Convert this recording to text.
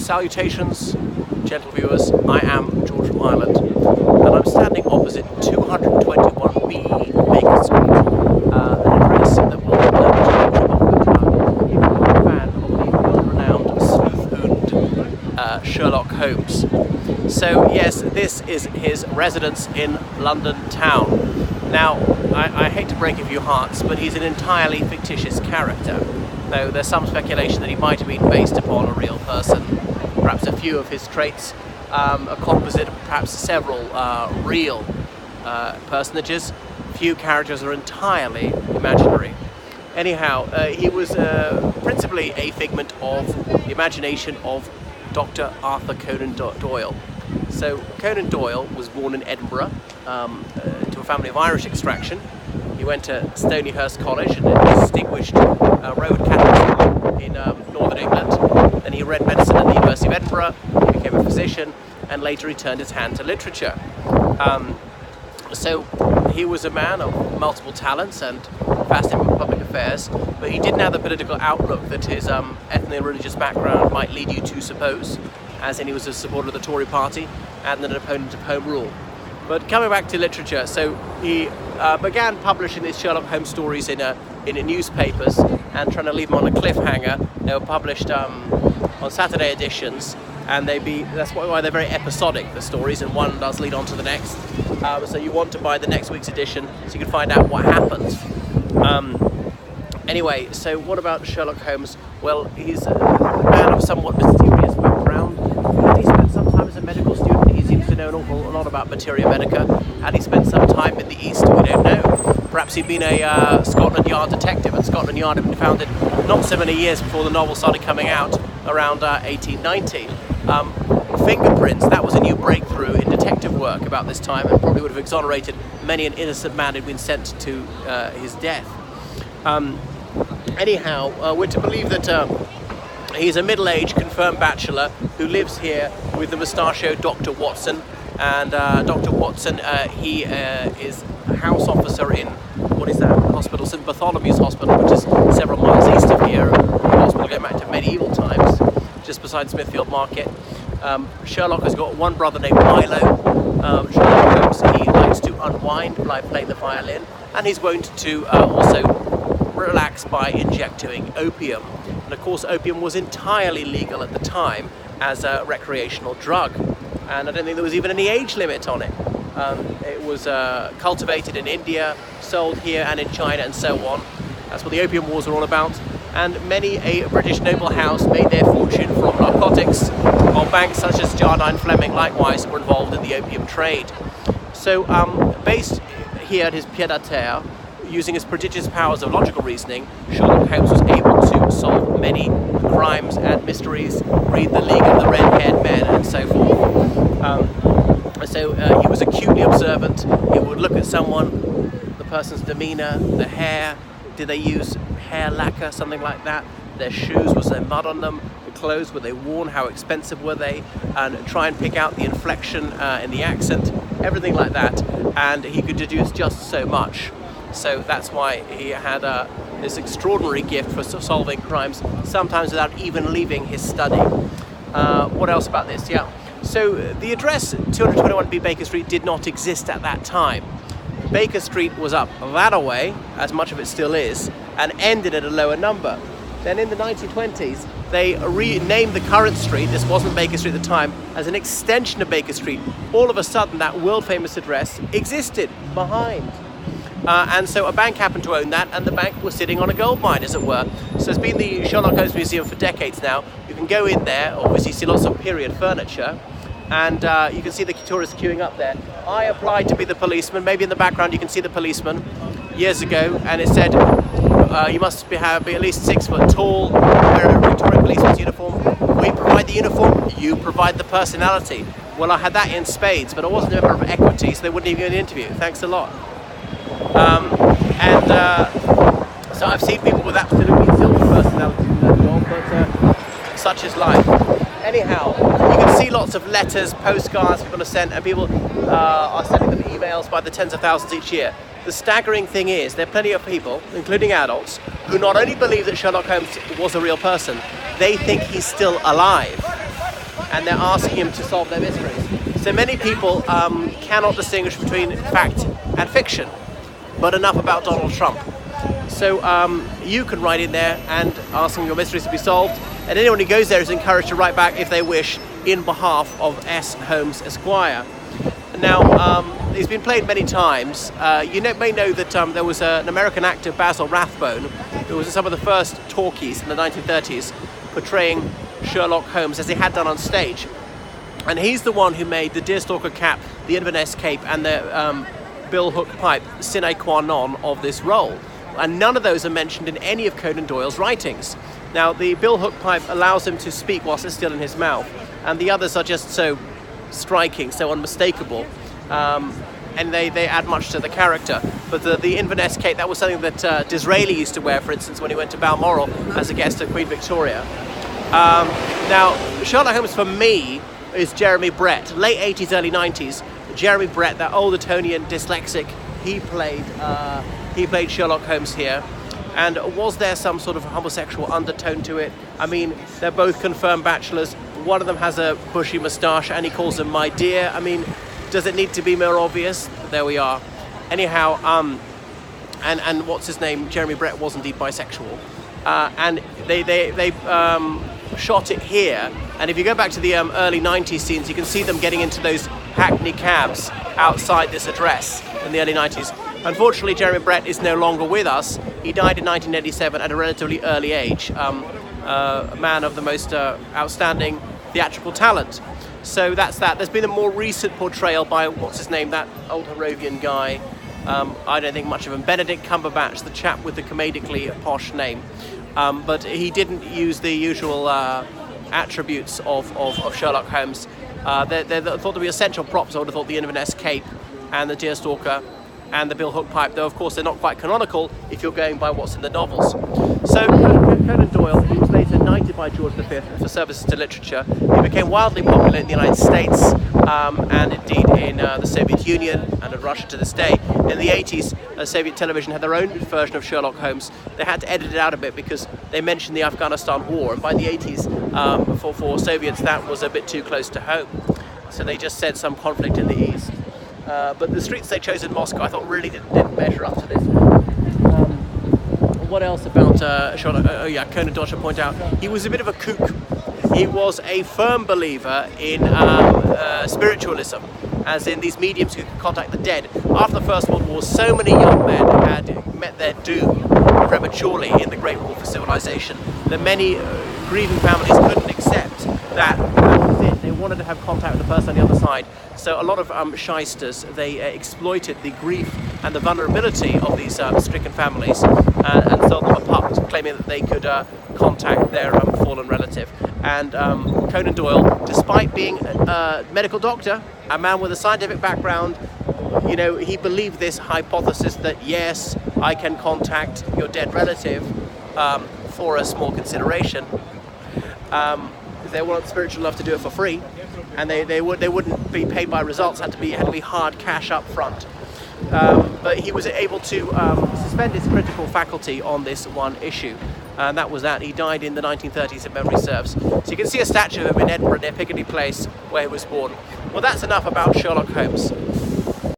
Salutations, gentle viewers, I am George from Ireland, and I'm standing opposite 221B Baker Street, an address that will if you're a fan of the world-renowned sleuth-hound Sherlock Holmes. So yes, this is his residence in London town. Now, I hate to break a few hearts, but he's an entirely fictitious character, though there's some speculation that he might have been based upon a real person. Perhaps a few of his traits, a composite of perhaps several real personages. Few characters are entirely imaginary. Anyhow, he was principally a figment of the imagination of Dr. Arthur Conan Doyle. So Conan Doyle was born in Edinburgh to a family of Irish extraction. He went to Stonyhurst College and a distinguished Roman Catholic school in northern England. Then he read medicine at the University of Edinburgh, he became a physician, and later he turned his hand to literature. So he was a man of multiple talents and fascinated with public affairs, but he didn't have the political outlook that his ethnic and religious background might lead you to suppose, as in he was a supporter of the Tory party and an opponent of Home Rule. But coming back to literature, so he began publishing these Sherlock Holmes stories in newspapers and trying to leave them on a cliffhanger. They were published on Saturday editions, and that's why they're very episodic, the stories, and one does lead on to the next. So you want to buy the next week's edition so you can find out what happened. Anyway, so what about Sherlock Holmes? Well, he's a man of somewhat mysterious background. He spent some time as a medical student. He seems to know an awful lot about materia medica. Had he spent some time in the East? We don't know. Perhaps he'd been a Scotland Yard detective, and Scotland Yard had been founded not so many years before the novel started coming out, around 1890. Fingerprints, that was a new breakthrough in detective work about this time, and probably would have exonerated many an innocent man who'd been sent to his death. Anyhow, we're to believe that he's a middle-aged confirmed bachelor who lives here with the mustachioed Dr. Watson. And Dr. Watson, he is a house officer in, what is that hospital? St. Bartholomew's Hospital, which is several miles east of here, a hospital going back to medieval times, just beside Smithfield Market. Sherlock has got one brother named Milo. Sherlock Holmes, he likes to unwind by playing the violin, and he's wont to also relax by injecting opium. And of course, opium was entirely legal at the time as a recreational drug, and I don't think there was even any age limit on it. It was cultivated in India, sold here and in China, and so on. That's what the opium wars are all about. And many a British noble house made their fortune from narcotics, while banks such as Jardine Fleming likewise were involved in the opium trade. So based here at his pied-à-terre, using his prodigious powers of logical reasoning, Sherlock Holmes was able to solve many crimes and mysteries, read the League of the Red-Haired Men, and so forth. He was acutely observant. He would look at someone, the person's demeanour, the hair, did they use hair lacquer, something like that, their shoes, was there mud on them, the clothes, were they worn, how expensive were they, and try and pick out the inflection in the accent, everything like that, and he could deduce just so much. So that's why he had this extraordinary gift for solving crimes, sometimes without even leaving his study. What else about this? Yeah. So the address 221B Baker Street did not exist at that time. Baker Street was up that way, as much of it still is, and ended at a lower number. Then in the 1920s, they renamed the current street, this wasn't Baker Street at the time, as an extension of Baker Street. All of a sudden, that world-famous address existed behind. And so a bank happened to own that, and the bank was sitting on a gold mine, as it were. So it's been the Sherlock Holmes Museum for decades now. You can go in there, obviously see lots of period furniture, and you can see the tourists queuing up there. I applied to be the policeman. Maybe in the background you can see the policeman years ago, and it said you must be at least 6 foot tall, wear a Victorian policeman's uniform. We provide the uniform, you provide the personality. Well, I had that in spades, but I wasn't a member of Equity, so they wouldn't even give me an interview. Thanks a lot. So I've seen people with absolutely silky personalities in that job, but such is life. Anyhow, you can see lots of letters, postcards people have sent, and people are sending them emails by the tens of thousands each year. The staggering thing is, there are plenty of people, including adults, who not only believe that Sherlock Holmes was a real person, they think he's still alive. and they're asking him to solve their mysteries. So many people cannot distinguish between fact and fiction, but enough about Donald Trump. So you can write in there and asking your mysteries to be solved, and anyone who goes there is encouraged to write back, if they wish, in behalf of S. Holmes Esquire. Now, he's been played many times. You may know that there was an American actor, Basil Rathbone, who was in some of the first talkies in the 1930s, portraying Sherlock Holmes as he had done on stage. And he's the one who made the deerstalker cap, the Inverness cape, and the bill hook pipe sine qua non of this role. And none of those are mentioned in any of Conan Doyle's writings. Now, the bill hook pipe allows him to speak whilst it's still in his mouth, and the others are just so striking, so unmistakable, and they add much to the character. But the Inverness cape, that was something that Disraeli used to wear, for instance, when he went to Balmoral as a guest of Queen Victoria. Now, Sherlock Holmes for me is Jeremy Brett, late 80s, early 90s. Jeremy Brett, that old Etonian dyslexic, he played Sherlock Holmes here. And was there some sort of homosexual undertone to it? I mean, they're both confirmed bachelors. One of them has a bushy moustache and he calls him my dear. I mean, does it need to be more obvious? There we are. Anyhow, and what's his name? Jeremy Brett was indeed bisexual. And they shot it here. And if you go back to the early 90s scenes, you can see them getting into those hackney cabs outside this address in the early 90s. Unfortunately, Jeremy Brett is no longer with us. He died in 1987 at a relatively early age, a man of the most outstanding theatrical talent. So that's that. There's been a more recent portrayal by, what's his name, that old Harrovian guy. I don't think much of him. Benedict Cumberbatch, the chap with the comedically posh name. But he didn't use the usual attributes of Sherlock Holmes. They thought to be essential props. I would have thought the Inverness cape and the deerstalker and the bill hook pipe, though of course they're not quite canonical if you're going by what's in the novels. So Conan Doyle, he was later knighted by George V for services to literature. He became wildly popular in the United States and indeed in the Soviet Union and in Russia to this day. In the 80s, Soviet television had their own version of Sherlock Holmes. They had to edit it out a bit because they mentioned the Afghanistan war, and by the 80s, for Soviets, that was a bit too close to home. So they just said some conflict in the East. But the streets they chose in Moscow, I thought, really didn't measure up to this. What else about Sherlock? Conan Doyle, should point out, he was a bit of a kook. He was a firm believer in spiritualism, as in these mediums who could contact the dead. After the First World War, so many young men had met their doom prematurely in the Great War for Civilization that many grieving families couldn't accept that was it. They wanted to have contact with the person on the other side. So a lot of shysters, they exploited the grief and the vulnerability of these stricken families and sold them a pup, claiming that they could contact their fallen relative. And Conan Doyle, despite being a medical doctor, a man with a scientific background, you know, he believed this hypothesis that yes, I can contact your dead relative for a small consideration. They weren't spiritual enough to do it for free, and they wouldn't be paid by results. Had to be hard cash up front. But he was able to suspend his critical faculty on this one issue, and that was that. He died in the 1930s, if memory serves. So you can see a statue of him in Edinburgh near Piccadilly Place, where he was born. Well, that's enough about Sherlock Holmes.